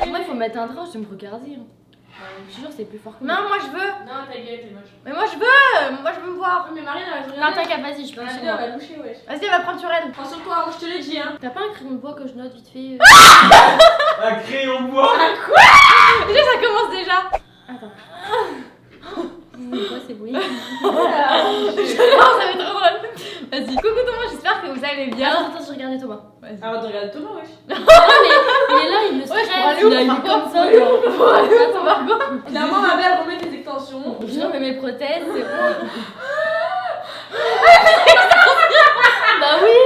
Moi, il faut mettre un train, je me regarder. Je te jure, c'est plus fort que moi. Non, moi je veux. Non, ta gueule, t'es moche. Mais moi je veux me voir. Mais Marine, elle va se Non, regarder. t'inquiète, vas-y, je Dans peux la sur vidéo, moi. elle va loucher, wesh. Vas-y, elle va prendre sur elle. Prends sur toi, moi je te l'ai dit, hein. T'as pas un crayon de bois que je note vite fait Un crayon de bois. Déjà, ça commence déjà. Attends. C'est quoi ces bruits? Non, ça va être trop drôle. Vas-y. Coucou tout le monde, j'espère que vous allez bien. Attends, je regardais Thomas. Arrête de regarder Thomas, wesh. Non, mais il est là, il me stresse. je pourrais aller où, Il a eu Margot comme ça, genre. Attends, Margot. Clairement, ma belle remet tes extensions. Je remets mes prothèses, c'est bon. Bah oui.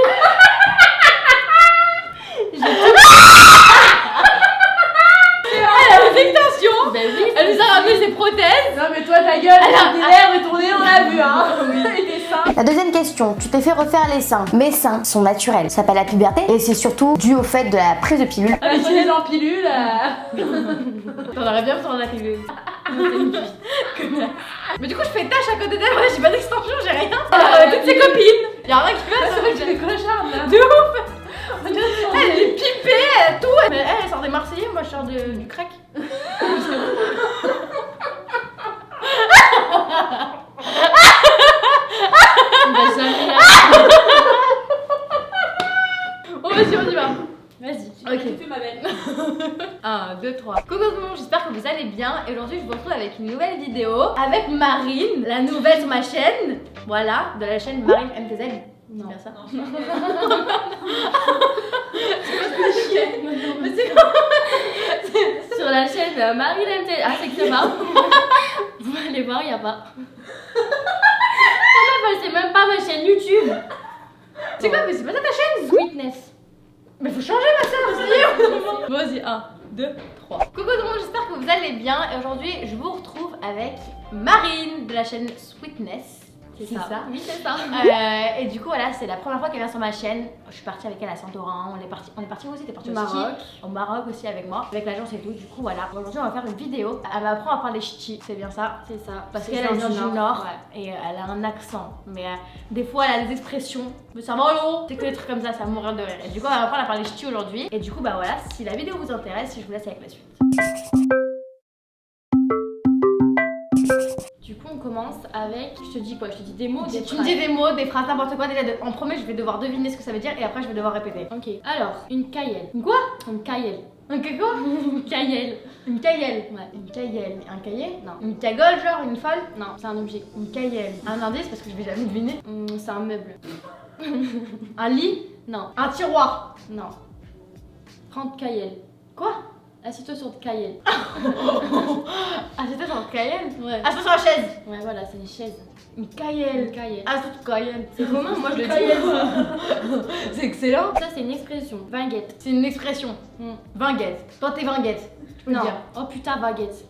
Elle a des extensions. Bah oui. Elle nous a ramené ses prothèses. Non, mais toi, ta gueule, elle a des lèvres et ton nez, on l'a vu, hein. Et tes seins. La deuxième question, tu t'es fait refaire les seins. Mes seins sont naturels. Ça s'appelle la puberté et c'est surtout dû au fait de la prise de pilule. Elle a utilisé en pilule. T'en aurais bien besoin d'un pilule. Mais du coup, je fais tâche à côté d'elle. Ouais, j'ai pas d'extension, j'ai rien. Toutes ses copines. Y'a rien qui va, ça va, j'ai des clochards là. De ouf. Elle est pipée, elle a tout. Mais elle sort des Marseillais, moi je sors du crack. Bah jamais là. Bon, vas-y, on y va. Vas-y. Ok. Tu fais ma belle. 1, 2, 3. Coucou tout le monde, j'espère que vous allez bien. Et aujourd'hui, je vous retrouve avec une nouvelle vidéo avec Marine, la nouvelle sur ma chaîne. Voilà, de la chaîne Marine MTZ. Non. Bien ça. Mais c'est quoi? Sur la chaîne Marie LMT. Ah, c'est que ça marche. Vous allez voir, il n'y a pas. C'est même pas ma chaîne YouTube. C'est quoi, mais c'est pas ça ta chaîne? Sweetness. Mais faut changer ma sœur aussi. Vas-y, 1, 2, 3. Coucou tout le monde, j'espère que vous allez bien. Et aujourd'hui, je vous retrouve avec Marine de la chaîne Sweetness. C'est ça. Oui, c'est ça. Et du coup, voilà, c'est la première fois qu'elle vient sur ma chaîne. Je suis partie avec elle à Santorin. On est parti où aussi? T'es partie au Maroc. ski. Au Maroc aussi avec moi, avec l'agence et tout. Du coup, voilà. Aujourd'hui, on va faire une vidéo. Elle m'apprend à parler ch'ti, c'est bien ça. C'est ça. Parce qu'elle vient du Nord et elle a un accent. Mais des fois, elle a des expressions. Mais ça m'enlève. C'est que des trucs comme ça, ça va mourir de rire. Et du coup, elle va m'apprendre à parler ch'ti aujourd'hui. Et du coup, bah voilà, si la vidéo vous intéresse, je vous laisse avec la suite. Du coup, on commence avec. Je te dis quoi? Je te dis des mots, des Tu me dis des mots, des phrases, n'importe quoi. Déjà, en premier, je vais devoir deviner ce que ça veut dire et après, je vais devoir répéter. Ok. Alors, une caillelle. Une quoi? Une caillelle. Un quoi? Une caillelle. Une caillelle. Ouais. Une caillelle. Un cahier? Non. Une cagole, genre, une folle? Non, c'est un objet. Une caillelle. Un indice parce que je vais jamais deviner. C'est un meuble. Un lit? Non. Un tiroir? Non. 30 caillelles. Quoi? Assieds-toi sur une caillelle. Ah, c'était sur une caillelle? Ouais. Ah, c'est sur la chaise. Ouais, voilà, c'est une chaise. Une caillelle. Une caillelle. Ah, c'est une caillelle. C'est commun, moi je le Caillelle. dis. C'est excellent. Ça, c'est une expression. Vinguette. C'est une expression. Mm. Vinguette. Toi, t'es vinguette. Tu peux le Non. dire. Oh putain, baguette.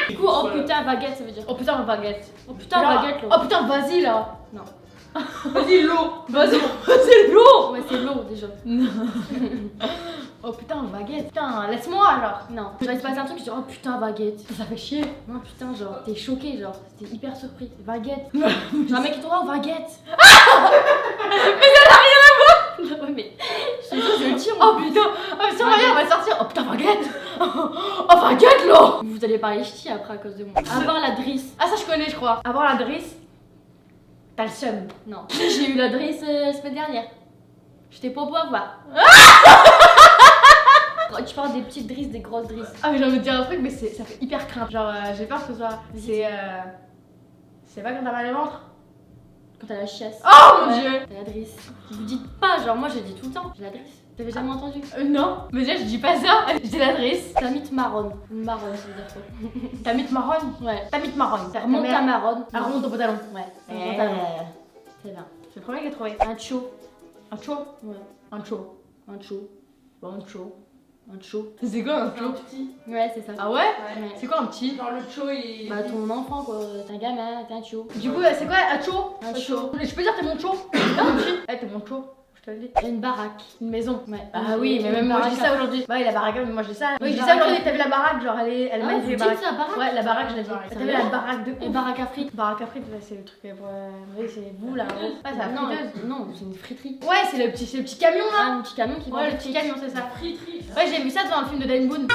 Du coup, oh putain, baguette, ça veut dire. Oh putain, ma baguette. Oh putain, Genre, baguette, oh là. putain, vas-y là. Non. Vas-y, l'eau. Vas-y, c'est l'eau. Ouais, c'est l'eau déjà. Oh putain, baguette. Putain, laisse-moi alors. Non. Genre, il se passe un truc, je dis oh putain, baguette. Ça fait chier. Non, putain, genre, t'es choqué, genre, t'es hyper surpris. Baguette. Genre, un mec qui te voit, oh, baguette. Mais ça n'a rien à voir. Non, mais je te jure, je le dis. Oh putain. Oh, sur on va sortir. Oh putain, baguette. Oh, baguette là. Vous allez parler ch'ti après à cause de moi. Avoir la drisse. Ah, ça, je connais, je crois. Avoir la drisse. T'as le seum. Non. J'ai eu la drisse la semaine dernière. J'étais pas beau à voir. Quand tu parles des petites drisses, des grosses drisses. Ah, mais j'ai envie de dire un truc, mais ça fait hyper crainte. Genre, j'ai peur que ce soit. C'est pas quand t'as mal au ventre? Quand t'as la chiasse. Oh mon Ouais, dieu. T'as la drisse. Vous dites pas, genre, moi je le dis tout le temps. J'ai la drisse. T'avais jamais entendu? Non. Mais déjà, je dis pas ça. J'ai la drisse. Ta mythe marronne. Une marronne, ça veut dire quoi? Ta mythe marronne. Ouais. Ta mythe marronne. Remonte ta marronne. Ah, remonte ton pantalon. Ouais. Eh. Remonte ta marronne. C'est bien. C'est le premier que j'ai trouvé. Un chaud. Un chaud. Ouais. Un chaud. Un chaud. Bon, un chaud. Un chaud. C'est quoi un Un chaud? petit. Ouais, c'est ça. Ah ouais? Ouais. C'est quoi un petit? Genre le cho, il est. Bah, ton enfant, quoi. T'es un gamin, t'es un chaud. Du coup, c'est quoi un chaud? Un chaud. Je peux dire t'es mon chaud? Non, petit. Eh, t'es mon chaud. Je te le dis. Une baraque. Une maison. Ouais. Ah oui, mais même moi je dis ça aujourd'hui. Ouais, la baraque, moi je dis ça. Oui, je dis ça aujourd'hui. T'as vu la baraque? Genre, elle Ah, m'a vous dit dites ça, baraque? Ouais, la baraque, je l'ai dit. Baraque. T'as vu la baraque de Et ouf. baraque à frites. Baraque à frites, ouais, c'est le truc pour. Oui, c'est vous là. Ouais, c'est la Non, friteuse. non, c'est une friterie. Ouais, c'est le petit camion là. Ah, un petit camion qui vend Ouais, des le petit frites. camion, c'est ça. Friterie. Ouais, j'ai vu ça dans le film de Dan Boone.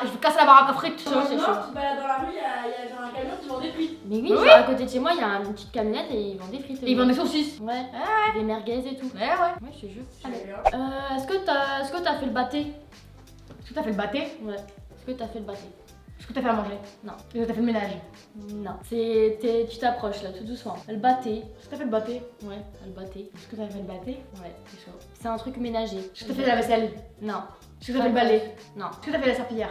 Je vous casse la baraque à frites. Chaud, c'est chaud. Tu te balades dans la rue, il y a genre un camion qui vend des frites. Mais oui, Oui. genre, à côté de chez moi, il y a une petite camionnette et ils vendent des frites. Et ils vendent des saucisses. Ouais, des merguez et tout. Ouais. Ouais, je te jure. Est-ce que t'as fait le bâté? Est-ce que t'as fait le bâté? Ouais. Est-ce que t'as fait le bâté? Est-ce que t'as fait à manger? Non. Est-ce que t'as fait le ménage? Non. Tu t'approches là, tout doucement. Le bâté. Est-ce que t'as fait le bâté? Ouais, le bâté. Est-ce que t'as fait le bâté? Ouais, c'est chaud. C'est un truc ménager. Est-ce que t'as fait la vaisselle? Non. Est-ce que t'as fait le balai? Non. Est-ce que t'as fait la serpillière?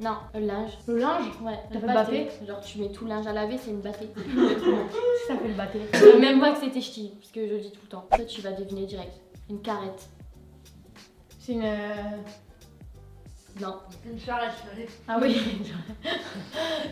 Non. Le linge. Le linge? Ouais. T'as le fait le bâté? Genre, tu mets tout le linge à laver, c'est une bâté. Est-ce que t'as fait le bâté? Je savais même pas que c'était ch'ti, parce que je le dis tout le temps. Toi, tu vas deviner direct. Une carrette. C'est une. Non. Une charrette, chérie. Ah oui.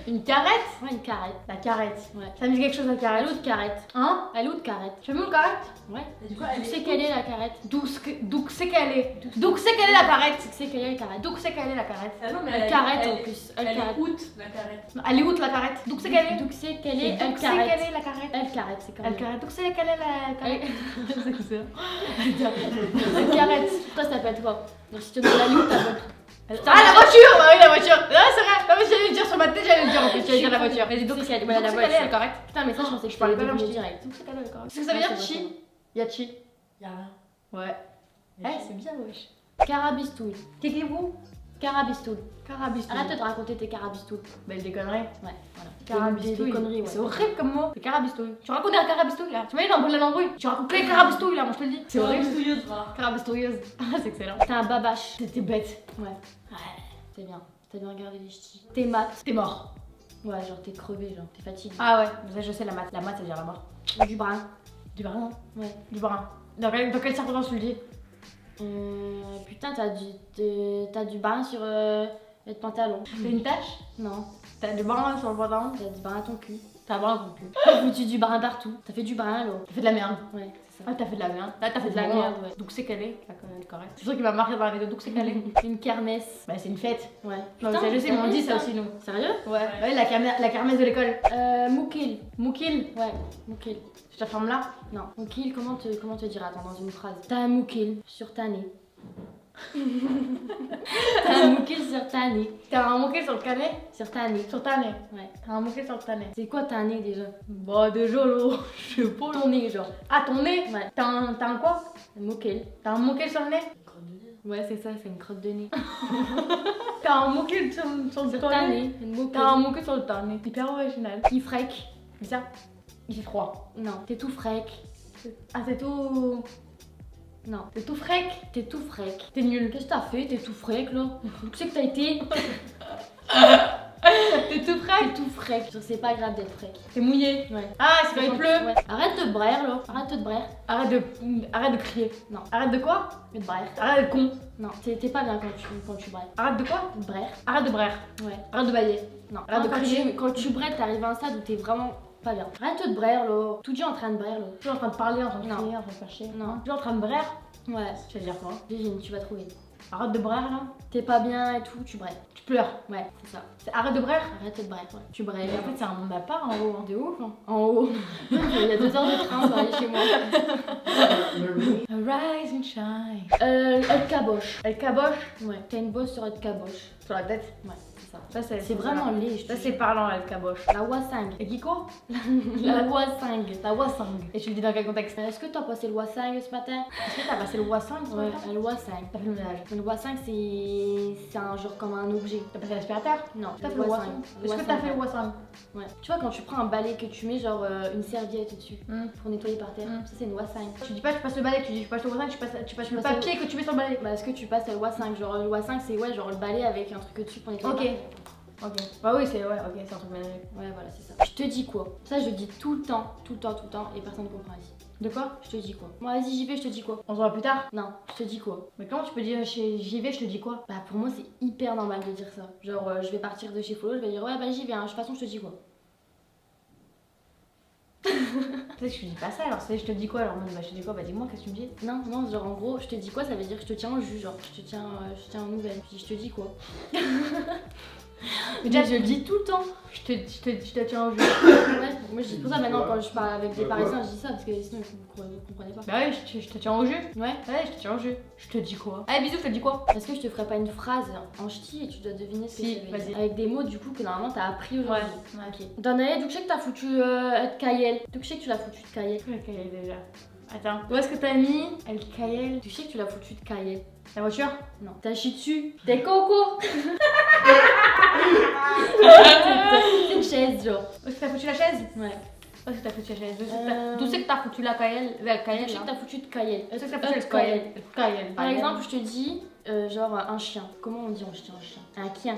Une carrette? Ouais, une carrette. La carrette. Ouais. Ça me dit quelque chose la Elle carrette. est où de carrette? Hein? Elle est où de carrette? Tu veux une carrette? Ouais. Et quoi, Tu sais quelle est la carrette? D'où c'est qu'elle est? D'où c'est qu'elle est la carrette? Tu sais quelle est la carrette? D'où c'est qu'elle est la carrette? Ah non, mais Elle carrette en plus. Elle Elle est carrette. out, la carrette. Elle est où la carrette? D'où c'est qu'elle est? D'où c'est qu'elle est? D'où Elle c'est qu'elle carrette. est la carrette? Elle carrette, c'est comme Elle carrette. D'où c'est qu'elle est la carrette? Elle carrette. Toi, ça s'appelle quoi? Donc, si tu donnes la lune, t'appelles. Ah la voiture! Bah oui la voiture! Non c'est vrai! Non mais j'allais le dire sur ma tête, j'allais le dire en plus, j'allais dire la voiture. Vas-y donc C'est qu'elle- d'où voilà, la c'est qu'elle est voiture. la carrette? Putain, mais ça, je pensais que je parlais parlais pas pas le direct. D'où c'est qu'elle est la carette? Qu'est-ce que ça veut dire chi? Y'a chi. Y'a rien. Ouais. Eh c'est bien wesh. Carabistouille. Kiki-vous? Carabistouille. Carabistouille. Arrête de raconter tes carabistouilles. Belle des conneries. Ouais, voilà. Carabistouille. Des conneries, ouais. C'est horrible comme mot. C'est carabistouille. Tu racontes un carabistouille là. Tu m'imagines l'embrouille de l'embrouille. Tu racontes que les carabistouilles là, moi je te le dis. C'est horrible. Bistouilleuse, va. Carabistouilleuse. Ah c'est excellent. T'es un babache. T'es bête. Ouais. C'est bien. T'as bien regardé les ch'tis. T'es mat. T'es mort. Ouais, genre t'es crevé, genre t'es fatigué. Ah ouais, ça je sais la maths. La maths ça veut dire la mort. Du brun. Du brun. Ouais. Du brun. Dans quelle circonstance tu le dis? Putain, t'as du brun sur le pantalon. T'as une tache? Non. T'as du brun sur le pantalon? T'as du brun à ton cul. T'as un brun dans ton cul. T'as foutu du brun partout. T'as fait du brun, là. T'as fait de la merde. Ouais, c'est ça. Ah t'as fait de la merde. Là t'as fait de la Bon, merde. ouais. D'où c'est qu'elle est? La correcte. C'est sûr qu'il m'a marqué dans la vidéo. D'où c'est qu'elle est? Une kermesse. Bah c'est une fête. Ouais. Non mais Putain, ça je sais, mais on sérieux, dit ça aussi nous. Sérieux? Ouais, la kermesse de l'école. Moukil. Moukil. Ouais, moukil. Je te ferme là. Non. Moukil, comment te dire? Attends, dans une phrase. T'as un moukil sur ta nez. T'as un moukil sur ta nez. T'as un moukil sur le canet? Sur ta nez. Sur ta nez. Ouais. T'as un moukil sur ta nez. C'est quoi ta nez déjà? Bah déjà là, je sais pas. Ton nez, genre. Ah ton nez? Ouais. T'as un quoi? Un moukil. T'as un moukil sur le nez? Ouais, c'est ça, c'est une crotte de nez. T'as un moukil sur Sur ton ta nez? nez. Une moukil. T'as un moukil sur le ta nez. Hyper original. Qui frec. Mais ça, il fait froid. Non. T'es tout frec. Ah c'est tout... Non. C'est tout frec. T'es tout frec. T'es nul. Qu'est-ce que t'as fait? T'es tout frec là. Où c'est que t'as été? T'es tout frec. T'es tout frec. Genre, c'est pas grave d'être frec. T'es mouillé. Ouais. Ah c'est quand il pleut. Ouais. Arrête de braire là. Arrête de braire. Arrête de crier. Non. Arrête de quoi? De braire. Arrête d'être con. Non. T'es pas bien quand tu braires. Arrête de quoi? De braire. Arrête de braire. Ouais. Arrête de bailler. Non. Arrête de quand crier. quand tu braires, t'arrives à un stade où t'es vraiment pas bien. Arrête de braire là. Tout Dieu en train de braire là. Tu es en train de parler, en train de Non. crier, en train de faire chier. Non. Tu es en train de braire. Ouais. Tu vas dire quoi? Devine, tu vas trouver. Arrête de braire là. T'es pas bien et tout, tu braires. Tu pleures. Ouais, c'est ça. Arrête de braire. Arrête de braire, ouais. Tu Et braires. en fait c'est un monde à part en haut. Hein. De ouf, hein. En haut. Il y a 2 heures de train pour aller chez moi. Arise and shine. Elle caboche. Elle caboche Ouais. T'as une bosse sur elle caboche. sur la tête. Ouais, c'est ça. Ça C'est vraiment laid, je te Ça jure. c'est parlant elle caboche. La Wasang. Et qui quoi? La Wasang. La Wasang. Et tu le dis dans quel contexte? Est-ce que t'as passé le Wasang ce matin? Est-ce que t'as passé le Wasang ce Ouais, matin? le Wasang. T'as fait le ménage. Le Wasang, c'est un genre comme un objet. T'as passé l'aspirateur? Non, T'as fait le Wasang. Est-ce que t'as fait le Wasang? Ouais. Tu vois, quand tu prends un balai que tu mets genre une serviette dessus pour nettoyer par terre, Mm. ça c'est une Wasang. Tu dis pas tu passes le balai, tu dis tu passes le Wasang, tu passes le passe papier que tu mets sur le balai. Bah, est-ce que tu passes le Wasang? Genre, le Wasang, c'est ouais, genre le balai avec un truc dessus pour nettoyer. Ok. par terre. Ok. Bah oui, c'est ok, c'est un truc ménager. Ouais, voilà, c'est ça. Je te dis quoi? Ça, je le dis tout le temps, et personne ne comprend ici. De quoi? Je te dis quoi? Moi, vas-y, j'y vais, je te dis quoi? On se voit plus tard. Non, je te dis quoi? Mais comment tu peux dire j'y vais, je te dis quoi? Bah, pour moi, c'est hyper normal de dire ça. Genre, je vais partir de chez Follow, je vais dire ouais, bah j'y vais, hein. De toute façon, je te dis quoi? Peut-être que je dis pas ça, alors je te dis quoi alors? Bah je te dis quoi? Bah dis-moi, qu'est-ce que tu me dis? Non, non, genre en gros, je te dis quoi, ça veut dire que je te tiens au jus, genre je te tiens aux nouvelles. Je te dis quoi. Mais déjà je le dis tout le temps, je te tiens au jeu. Ouais, moi je dis pour ça maintenant quand je parle avec des parisiens, je dis ça parce que sinon vous comprenez pas. Bah ouais, je te tiens au jeu. Ouais. Ouais, je te tiens au jeu. Je te dis quoi? Allez bisous, je te dis quoi? Est-ce que je te ferais pas une phrase en ch'ti et tu dois deviner ce que Si, ça veut vas-y. dire. Avec des mots du coup que normalement t'as appris aujourd'hui. Ouais. Ok. Danae, d'où que je sais que t'as foutu de Kayel. D'où que je sais que tu l'as foutu de Kayel. Le Kayel déjà. Attends, où est-ce que t'as mis El Kayel? Tu sais que tu l'as foutu de Kayel. La voiture? Non. T'as chié dessus. T'es coco. C'est une chaise genre. Où est-ce que t'as foutu la chaise? Ouais. Où est-ce que t'as foutu la chaise? D'où c'est que t'as foutu la Kayel? La Kayel Je sais là. que t'as foutu de Kayel. Où est-ce que t'as foutu le Kayel. Kayel? Par exemple, je te dis genre un chien. Comment on dit un chien? Un chien.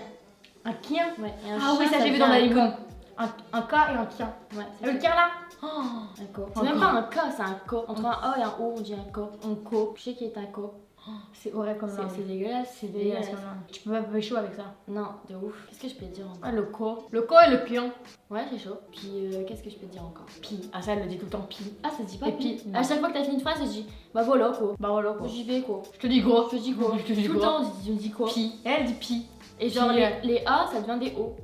Un chien? Ouais. Et un Ah chien, oui, ça j'ai vu fait dans la un ligue. co. Un K et un chien. Ouais. Ah, le chien là? Oh, Un co. Un C'est même co. pas un K, c'est un co. Entre un A et un O, on dit un co. un co. Je sais qu'il est un co. C'est horrible comme langue. C'est dégueulasse. C'est dégueulasse comme langue. Tu peux pas pécho avec ça. Non, de ouf. Qu'est-ce que je peux te dire encore? Ah, le co. Le co et le pion. Ouais, c'est chaud. Puis qu'est-ce que je peux te dire encore? Pi. Ah, ça, elle le dit tout le temps, pi. Ah, ça se dit pas Et pi. pi, non. À chaque fois que t'as fini une phrase, ça se dit bah voilà quoi. Bah voilà quoi. J'y vais quoi. Je te dis gros. Je te dis quoi. Je te dis Tout le quoi. temps, on dit quoi. Pi. Et elle dit pi. Et genre Pi, les A, ça devient des O.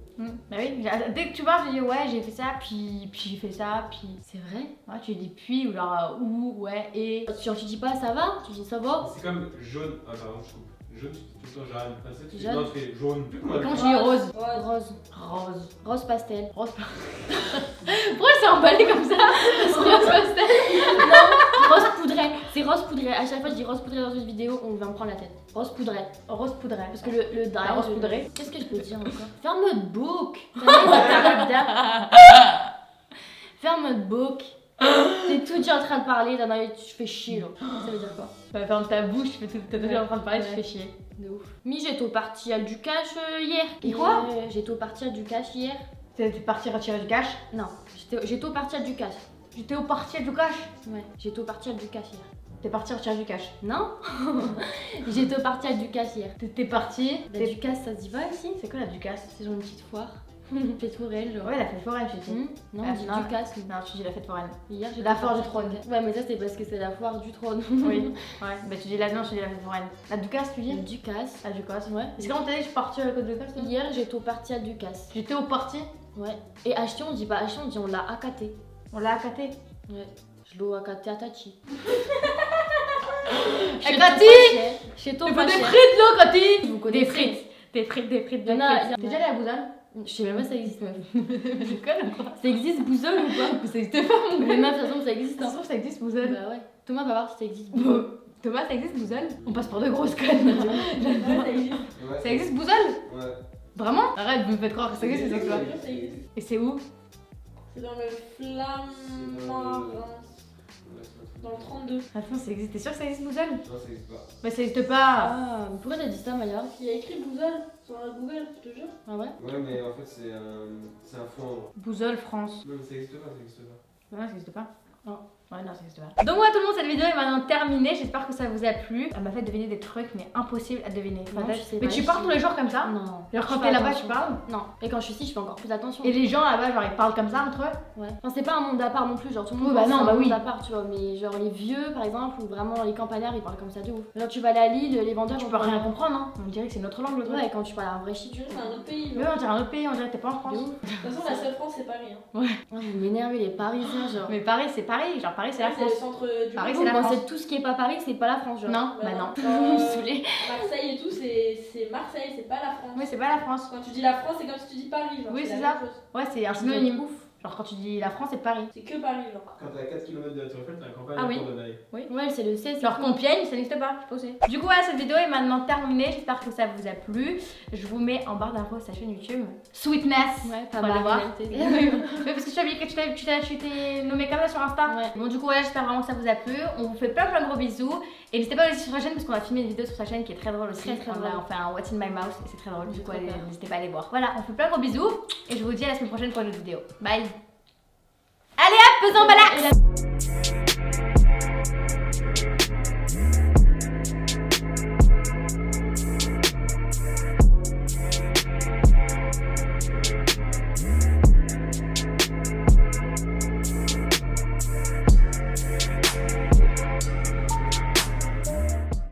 Bah oui, dès que tu vois, je dis ouais, j'ai fait ça, puis j'ai fait ça, puis. C'est vrai? Ouais, tu dis puis ou genre ou, ouais, et. Genre tu dis pas ça va, tu dis ça va. C'est comme jaune. Ah, pardon, je coupe. Jaune, tu dis tout le temps j'arrête de passer. Jaune. Non, tu fais jaune. Comment tu dis rose? Rose. Rose. Rose pastel. Rose. Pourquoi elle s'est emballée comme ça? Rose pastel. Rose poudrée. C'est rose poudrée. À chaque fois que je dis rose poudrée dans une vidéo, on va me prendre la tête. Rose poudrée. Rose poudrée. Parce que le dye. La rose poudrée. Qu'est-ce que je peux dire encore? Ferme notre book. Ferme notre book. T'es tout dit en train de parler, tu fais chier là. Ça veut dire quoi? Bah ferme ta bouche, t'es toujours en train de parler, tu fais chier. De ouf. Mi, j'étais au parti à du cash hier. Et quoi? J'étais au parti à du cash hier. T'es parti retirer du cash? Non, j'étais au parti à du cash. J'étais au parti du cash? Ouais, j'étais au parti à du cash hier. T'es parti retirer du cash? Non. J'étais au parti à du cash hier. T'es parti. La Ducasse, ça se dit pas ici? C'est quoi la Ducasse? C'est genre une petite foire. Fête foraine, genre. Ouais, la fête foraine, je dis. Non, Ah, on dit non. Ducasse. Non, tu dis la fête foraine. Hier, j'ai La foire du trône. Ouais, mais ça, c'est parce que c'est la foire du trône. Oui. Ouais, bah tu dis la non, je dis la fête foraine. La Ducasse, tu dis? La Ducasse. La Ducasse. Ouais. C'est quand on t'a dit que je suis partie avec la Ducasse? toi? Hier, j'étais au parti à Ducasse. J'étais au parti. Ouais. Et acheté, on dit pas acheté, on dit on l'a accaté. On l'a accaté. Ouais. Je l'ai accaté à Tati. Akati! Chez Tu toi, veux pas des cher. frites là, Cathy? Vous Des connaissez. frites. Des frites, des frites, des Il y en a- frites. T'es déjà allée à Bouzane? Je sais même pas si ça existe, meuf. Je connais quoi? Ça existe, Bouzole ou pas? Ça existe pas, mon Mais gars. meuf, de toute façon, ça existe, Ça se hein. trouve, ça existe, Bouzane. Bah ouais. Thomas va voir si ça existe. Thomas, ça existe, Bouzane? On passe pour de grosses connes. Ça existe, Bouzane? Ouais. Vraiment? Arrête, vous me faites croire que ça existe, c'est quoi? Et c'est où? C'est dans le Flammarin. Dans le 32. Attends, ça existe. T'es sûr que ça existe, Bouzane? Non, ça existe pas. Bah, ça existe pas. Ah, mais pourquoi t'as dit ça, Maya? Il y a écrit Bouzole sur la Google, je te jure. Ah ouais? Ouais, mais en fait, c'est un foin. Bouzole, France. Non, mais ça existe pas, ça existe pas. Non, ça existe pas. Non. Ouais, non, ça existe pas. Donc, voilà tout le monde, cette vidéo est maintenant terminée. J'espère que ça vous a plu. Elle m'a fait deviner des trucs, mais impossibles à deviner. Non, je sais Mais pas, tu je parles sais. tous les jours comme ça? Non. Alors, Je quand fais t'es là-bas, attention. tu parles? Non. Et quand je suis ici, je fais encore plus attention. Et les gens là-bas, genre, ils parlent comme ça entre eux? Ouais. Enfin, c'est pas un monde à part non plus, genre tout le monde Oui, bah pense que non, c'est bah un oui. monde à part, tu vois. Mais genre les vieux, par exemple, ou vraiment les campagnards, ils parlent comme ça de ouf. Genre tu vas aller à Lille, les vendeurs, Tu on peux parle- rien comprendre, hein? On dirait que c'est une autre langue, le truc. Ouais, quand tu parles à un vrai shit, tu C'est un autre pays. Oui, non on dirait un autre pays, on dirait que t'es pas en France. De ouf. De toute façon, la seule France, c'est Paris. Hein. Ah, vous m'énervez les Parisiens, genre. Mais Paris, c'est Paris. Genre, Paris, c'est la C'est le France. centre du Paris, monde. c'est la Vous France. pensez tout ce qui est pas Paris, c'est pas la France, genre. Non, bah non. Vous me saoulez. Marseille et tout, c'est Marseille, c'est pas la France. Oui, c'est pas la France. Quand tu dis la France, c'est comme si tu dis Paris. Genre, Oui, c'est la ça. même chose. Ouais, c'est un synonyme. Genre, quand tu dis la France, c'est Paris. C'est que Paris, genre. Quand t'es à 4 km de la Tour Eiffel, t'as la campagne Ah à oui. Courbevoie. Ouais, c'est le 16. Genre Compiègne, ça n'existe pas, je sais. Du coup, voilà, cette vidéo est maintenant terminée. J'espère que ça vous a plu. Je vous mets en barre d'infos sa chaîne YouTube. Sweetness. Ouais, pas Faut aller mal. voir. c'est- Oui, parce que tu as vu que tu t'es nommé comme ça sur Insta. Ouais. Bon, du coup, voilà, j'espère vraiment que ça vous a plu. On vous fait plein de gros bisous. Et n'hésitez pas à aller sur sa chaîne parce qu'on a filmé une vidéo sur sa chaîne qui est très drôle aussi. Très, très on drôle. fait un What's in my mouth et c'est très drôle. Du J'ai coup, trop peur. n'hésitez pas à aller voir. Voilà, on fait plein de gros bisous. Et je vous dis à la semaine prochaine pour une autre vidéo. Bye. Allez hop, faisons balade.